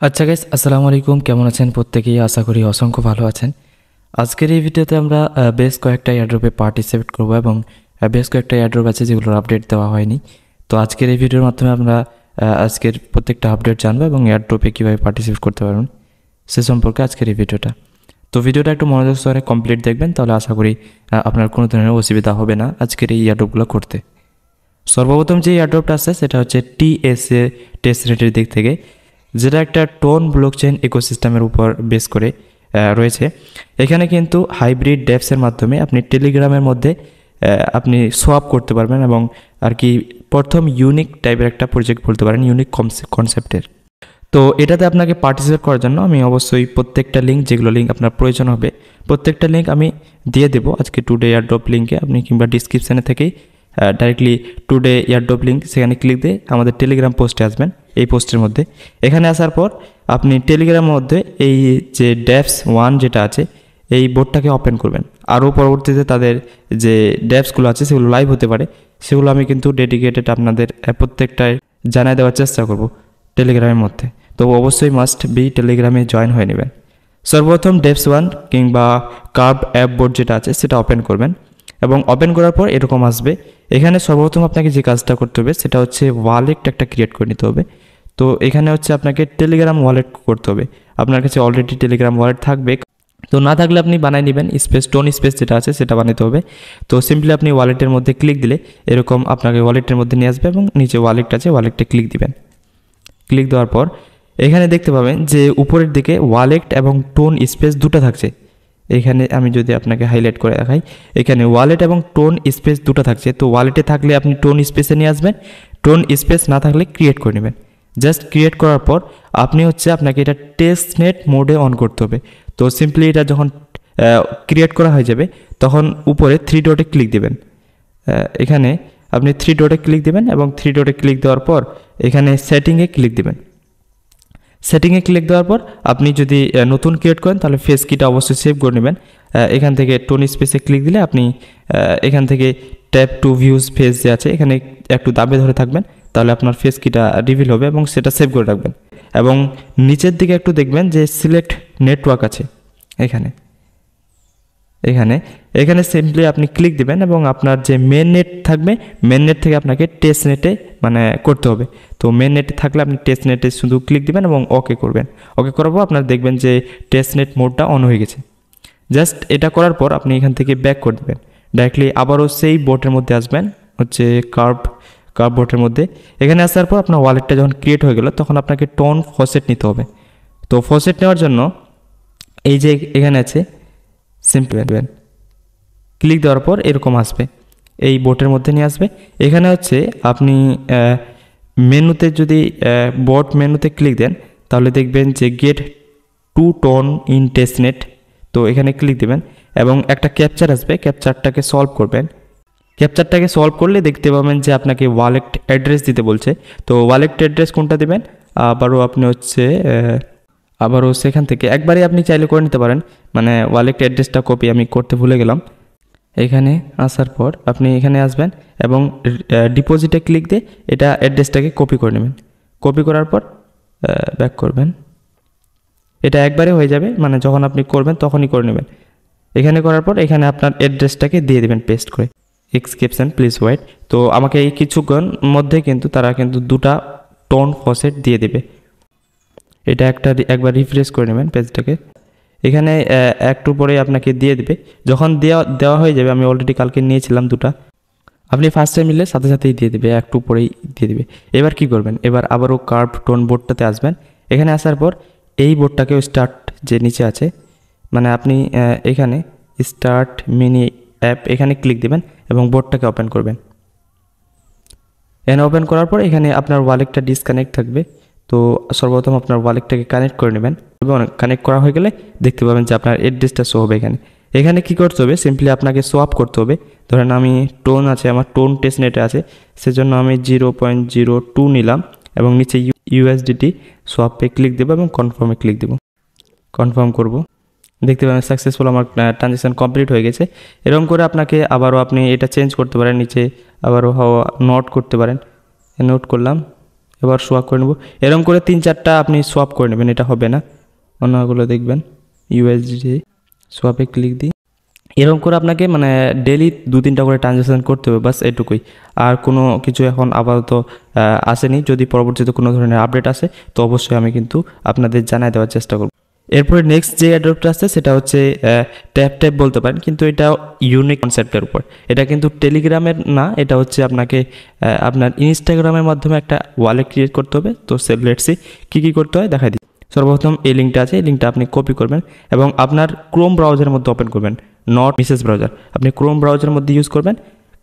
আচ্ছা গাইস, আসসালামু আলাইকুম। কেমন আছেন প্রত্যেকেই? আশা করি অসংখ্য ভালো আছেন। আজকের এই ভিডিওতে আমরা বেশ কয়েকটা এয়ারড্রপে পার্টিসিপেট করব এবং বেশ কয়েকটা এয়ারড্রপ আছে যেগুলোর আপডেট দেওয়া হয়নি। তো আজকের এই ভিডিওর মাধ্যমে আমরা আজকের প্রত্যেকটা আপডেট জানবো এবং এয়ারড্রপে কীভাবে পার্টিসিপেট করতে পারবেন সে সম্পর্কে আজকের এই ভিডিওটা। তো ভিডিওটা একটু মনোযোগ সহকারে কমপ্লিট দেখবেন, তাহলে আশা করি আপনার কোনো ধরনের অসুবিধা হবে না আজকের এই এয়ারড্রপগুলো করতে। সর্বপ্রথম যে এয়ারড্রপটা আছে সেটা হচ্ছে টিএসএ টেস্ট রেটের দিক থেকে, যেটা একটা টোন ব্লকচেন ইকোসিস্টেমের উপর বেস করে রয়েছে। এখানে কিন্তু হাইব্রিড ডেপসের মাধ্যমে আপনি টেলিগ্রামের মধ্যে আপনি সোয়াপ করতে পারবেন এবং আর কি প্রথম ইউনিক টাইপের একটা প্রজেক্ট বলতে পারেন, ইউনিক কনসেপ্টের। তো এটাতে আপনাকে পার্টিসিপেট করার জন্য আমি অবশ্যই প্রত্যেকটা লিঙ্ক, যেগুলো লিঙ্ক আপনার প্রয়োজন হবে প্রত্যেকটা লিঙ্ক আমি দিয়ে দেবো আজকে টুডে এয়ারড্রপ লিঙ্কে। আপনি কিংবা ডিসক্রিপশানে থেকেই ডাইরেক্টলি টুডে এয়ারড্রপ লিঙ্ক, সেখানে ক্লিক দিয়ে আমাদের টেলিগ্রাম পোস্টে আসবেন। এই পোস্টের মধ্যে এখানে আসার পর আপনি টেলিগ্রামের মধ্যে এই যে ডেপস 1 যেটা আছে এই বোর্ডটাকে ওপেন করবেন। আরও পরবর্তীতে তাদের যে ডেপসগুলো আছে সেগুলো লাইভ হতে পারে, সেগুলো আমি কিন্তু ডেডিকেটেড আপনাদের প্রত্যেকটায় জানাই দেওয়ার চেষ্টা করব টেলিগ্রামের মধ্যে। তো অবশ্যই মাস্ট বি টেলিগ্রামে জয়েন হয়ে নেবেন। সর্বপ্রথম ডেপস 1 কিংবা কার্ভ অ্যাপ বোর্ড যেটা আছে সেটা ওপেন করবেন এবং ওপেন করার পর এরকম আসবে। এখানে সর্বপ্রথম আপনাকে যে কাজটা করতে হবে সেটা হচ্ছে ওয়ালেট একটা ক্রিয়েট করে নিতে হবে। তো এখানে হচ্ছে আপনাকে টেলিগ্রাম ওয়ালেট করতে হবে। আপনার কাছে অলরেডি টেলিগ্রাম ওয়ালেট থাকবে, তো না থাকলে আপনি বানিয়ে নেবেন। টোন স্পেস যেটা আছে সেটা বানাতে হবে। তো সিম্পলি আপনি ওয়ালেটের মধ্যে ক্লিক দিলে এরকম আপনাকে ওয়ালেটের মধ্যে নিয়ে আসবে এবং নিচে ওয়ালেট আছে, ওয়ালেটে ক্লিক দিবেন। ক্লিক দেওয়ার পর এখানে দেখতে পাবেন যে উপরের দিকে ওয়ালেট এবং টোন স্পেস দুটো থাকছে। এখানে আমি যদি আপনাকে হাইলাইট করে দেখাই, এখানে ওয়ালেট এবং টোন স্পেস দুটো থাকছে। তো ওয়ালেটে থাকলে আপনি টোন স্পেসে নিয়ে আসবেন, টোন স্পেস না থাকলে ক্রিয়েট করে নেবেন। জাস্ট ক্রিয়েট করার পর আপনি হচ্ছে আপনাকে এটা টেস্টনেট মোডে অন করতে হবে। তো সিম্পলি এটা যখন ক্রিয়েট করা হয়ে যাবে তখন উপরে 3 ডটে ক্লিক দেবেন। এখানে আপনি 3 ডটে ক্লিক দেবেন এবং 3 ডটে ক্লিক দেওয়ার পর এখানে সেটিংয়ে ক্লিক দেবেন। সেটিংয়ে ক্লিক দেওয়ার পর আপনি যদি নতুন ক্রিয়েট করেন তাহলে ফেস কিটা অবশ্যই সেভ করে নেবেন। এখান থেকে টোন স্পেসে ক্লিক দিলে আপনি এখান থেকে ট্যাপ টু ভিউজ ফেস যে আছে এখানে একটু দাবে ধরে থাকবেন, তাহলে আপনার ফেস কিটা রিভিল হবে এবং সেটা সেভ করে রাখবেন। এবং নিচের দিকে একটু দেখবেন যে সিলেক্ট নেটওয়ার্ক আছে এখানে এখানে এখানে সিম্পলি আপনি ক্লিক দিবেন এবং আপনার যে মেন নেট থাকবে মেন নেট থেকে আপনাকে টেস্ট নেটে করতে হবে। তো মেন নেটে থাকলে আপনি টেস্ট নেটে শুধু ক্লিক দিবেন এবং ওকে করবেন। ওকে করার পর আপনার দেখবেন যে টেস্ট নেট মোডটা অন হয়ে গেছে। জাস্ট এটা করার পর আপনি এখান থেকে ব্যাক করে দেবেন, ডাইরেক্টলি আবারও সেই বোটের মধ্যে আসবেন, হচ্ছে কার্ভ বোটের মধ্যে। এখানে আসার পর আপনার ওয়ালেটটা যখন ক্রিয়েট হয়ে গেল তখন আপনাকে টোন ফসেট নিতে হবে। তো ফসেট নেওয়ার জন্য এই যে এখানে আছে সিম্পল দেবেন, ক্লিক দেওয়ার পর এরকম আসবে, এই বোটের মধ্যে নিয়ে আসবে। এখানে হচ্ছে আপনি মেনুতে যদি বোট মেনুতে ক্লিক দেন তাহলে দেখবেন যে get to tone in testnet. তো এখানে ক্লিক দেবেন এবং একটা ক্যাপচার আসবে, ক্যাপচারটাকে সলভ করবেন। ক্যাপচারটাকে সলভ করলে দেখতে পাবেন যে আপনাকে ওয়ালেট অ্যাড্রেস দিতে বলছে। তো ওয়ালেট অ্যাড্রেস কোনটা দেবেন আবারও আপনি হচ্ছে আবারও সেখান থেকে একবারে আপনি চাইলে করে নিতে পারেন, ওয়ালেট অ্যাড্রেসটা কপি আমি করতে ভুলে গেলাম। এখানে আসার পর আপনি এখানে আসবেন এবং ডিপোজিটে ক্লিক দিয়ে এটা অ্যাড্রেসটাকে কপি করে নেবেন। কপি করার পর ব্যাক করবেন। এটা একবারে হয়ে যাবে, যখন আপনি করবেন তখনই করে নেবেন। এখানে করার পর এখানে আপনার অ্যাড্রেসটাকে দিয়ে দেবেন পেস্ট করে। এক্সক্রিপশন প্লিজ ওয়েট। তো আমাকে এই কিছুক্ষণ মধ্যে কিন্তু তারা কিন্তু 2টা টোন ফসেট দিয়ে দেবে। এটা একবার রিফ্রেশ করে নেবেন পেজটাকে। এখানে একটু পরে আপনাকে দিয়ে দেবে। যখন দেওয়া হয়ে যাবে, আমি অলরেডি কালকে নিয়েছিলাম 2টা, আপনি ফার্স্ট টাইম নিলে সাথে সাথেই দিয়ে দেবে, একটু পরেই দিয়ে দেবে। এবার কি করবেন, এবার আবারও কার্ভ টোন বোর্ডটাতে আসবেন। এখানে আসার পর এই বোর্ডটাকেও স্টার্ট যে নিচে আছে আপনি এখানে স্টার্ট মিনি অ্যাপ এখানে ক্লিক দেবেন এবং বোর্ডটাকে ওপেন করবেন। এখানে ওপেন করার পর এখানে আপনার ওয়ালেটটা ডিসকানেক্ট থাকবে। তো সর্বপ্রথম আপনার ওয়ালেটটাকে কানেক্ট করে নেবেন এবং কানেক্ট করা হয়ে গেলে দেখতে পাবেন যে আপনার অ্যাড্রেসটা শো হবে। এখানে কী করতে হবে, সিম্পলি আপনাকে সোয়াপ করতে হবে। ধরেন আমি টোন আছে, আমার টোন টেস্ট নেটে আছে, সেজন্য আমি 0.02 নিলাম এবং নিচে ইউএসডিটি সোয়াপে ক্লিক দেবো এবং কনফার্মে ক্লিক দেবো। কনফার্ম করব, দেখতে পাবেন সাকসেসফুল আমার ট্রানজ্যাকশান কমপ্লিট হয়ে গেছে। এরকম করে আপনাকে আবারও আপনি এটা চেঞ্জ করতে পারেন, নিচে আবারও নোট করতে পারেন। নোট করলাম, এবার সোয়াপ করে নেব। এরকম করে 3-4টা আপনি সোয়াপ করে নেবেন, এটা হবে না। অন্যগুলো দেখবেন ইউএসডি সোয়াপে ক্লিক দিই। এরকম করে আপনাকে মানে ডেলি 2-3টা করে ট্রানজ্যাকশন করতে হবে, বাস এটুকুই। আর কোনো কিছু এখন আপাতত আসেনি। যদি পরবর্তীতে কোনো ধরনের আপডেট আসে তো অবশ্যই আমি কিন্তু আপনাদের জানাই দেওয়ার চেষ্টা করব। এরপরে নেক্সট যে অ্যাড্রপটা আসছে সেটা হচ্ছে ট্যাপ বলতে পারেন, কিন্তু এটা ইউনিক কনসেপ্টের উপর। এটা কিন্তু টেলিগ্রামের না, এটা হচ্ছে আপনাকে আপনার ইনস্টাগ্রামের মাধ্যমে একটা ওয়ালেট ক্রিয়েট করতে হবে। তো লেটস সি কী করতে হয় দেখাই দিই। সর্বপ্রথম এই লিঙ্কটা আছে, এই লিঙ্কটা আপনি কপি করবেন এবং আপনার ক্রোম ব্রাউজারের মধ্যে ওপেন করবেন, নট মিসেস ব্রাউজার। আপনি ক্রোম ব্রাউজারের মধ্যে ইউজ করবেন।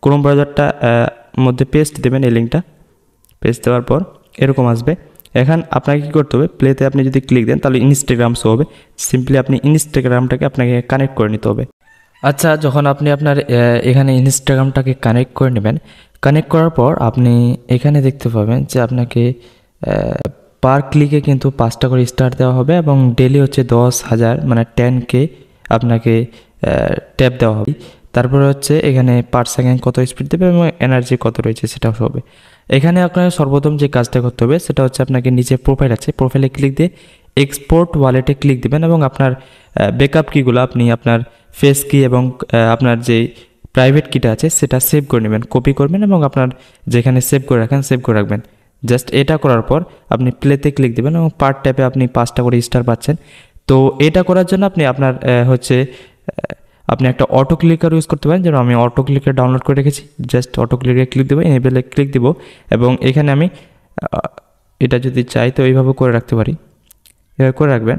ক্রোম ব্রাউজারটা মধ্যে পেস্ট দেবেন, এই লিঙ্কটা পেস্ট দেওয়ার পর এরকম আসবে। এখন আপনাকে কী করতে হবে, প্লেতে আপনি যদি ক্লিক দেন তাহলে ইনস্টাগ্রাম শো হবে। সিম্পলি আপনি ইনস্টাগ্রামটাকে আপনাকে কানেক্ট করে নিতে হবে। আচ্ছা, যখন আপনি আপনার এখানে ইনস্টাগ্রামটাকে কানেক্ট করে নেবেন, কানেক্ট করার পর আপনি এখানে দেখতে পাবেন যে আপনাকে পার ক্লিকে কিন্তু 5টা করে স্টার দেওয়া হবে এবং ডেলি হচ্ছে 10,000 মানে 10K আপনাকে ট্যাপ দেওয়া হবে। তারপরে হচ্ছে এখানে পার সেকেন্ড কত স্পিড দেবে এবং এনার্জি কত রয়েছে সেটাও হবে। এখানে আপনার সর্বপ্রথম যে কাজটা করতে হবে সেটা হচ্ছে আপনাকে নিচে প্রোফাইল আছে, প্রোফাইলে ক্লিক দিয়ে এক্সপোর্ট ওয়ালেটে ক্লিক দিবেন এবং আপনার ব্যাকআপ কিগুলো আপনি আপনার ফেস কি এবং আপনার যে প্রাইভেট কিটা আছে সেটা সেভ করে নেবেন, কপি করবেন এবং আপনার যেখানে সেভ করে রাখেন সেভ করে রাখবেন। জাস্ট এটা করার পর আপনি প্লেতে ক্লিক দেবেন এবং পার ট্যাপে আপনি 5টা করে স্টার পাচ্ছেন। তো এটা করার জন্য আপনি আপনার আপনি একটা অটো ক্লিকার ইউজ করতে পারেন, যেন আমি অটো ক্লিকার ডাউনলোড করে রেখেছি। জাস্ট অটো ক্লিকারে ক্লিক দেবো, এনেবেলে ক্লিক দিব এবং এখানে আমি এটা যদি চাই তো এইভাবে করে রাখতে পারি, এভাবে করে রাখবেন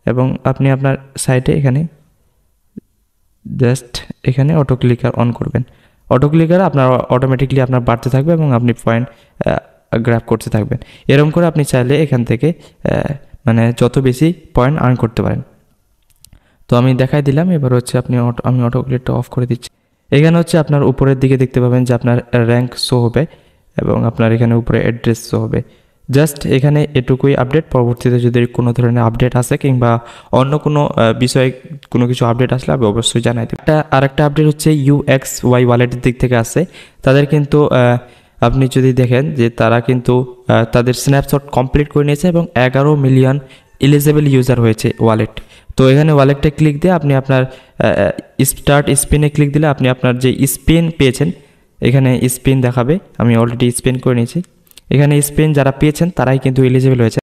এবং আপনি আপনার সাইটে এখানে জাস্ট এখানে অটো ক্লিকার অন করবেন। অটো ক্লিকার আপনার অটোমেটিকলি আপনার বাড়তে থাকবে এবং আপনি পয়েন্ট গ্র্যাব করতে থাকবেন। এরকম করে আপনি চাইলে এখান থেকে মানে যত বেশি পয়েন্ট আর্ন করতে পারেন। তো আমি দেখাই দিলাম। এবার হচ্ছে আমি অটো ক্লিকটা অফ করে দিচ্ছি। এখানে হচ্ছে আপনার উপরের দিকে দেখতে পাবেন যে আপনার র্যাঙ্ক শো হবে এবং আপনার এখানে উপরে অ্যাড্রেস শো হবে। জাস্ট এখানে এটুকুই আপডেট। পরবর্তীতে যদি কোনো ধরনের আপডেট আসে কিংবা অন্য কোনো বিষয়ে কোনো কিছু আপডেট আসলে আমি অবশ্যই জানাই দেব। আরেকটা আপডেট হচ্ছে UXY ওয়ালেটের দিক থেকে আসে। তাদের কিন্তু আপনি যদি দেখেন যে তারা কিন্তু তাদের স্ন্যাপশট কমপ্লিট করে নিয়েছে এবং 11 মিলিয়ন এলিজেবল ইউজার হয়েছে ওয়ালেট। তো এখানে ওয়ালেটটা ক্লিক দিয়ে আপনি আপনার স্টার্ট স্পিনে ক্লিক দিলে আপনি আপনার যে স্পিন পেয়েছেন এখানে স্পিন দেখাবে। আমি অলরেডি স্পিন করে নিয়েছি। এখানে স্পিন যারা পেয়েছেন তারাই কিন্তু এলিজেবল হয়েছে।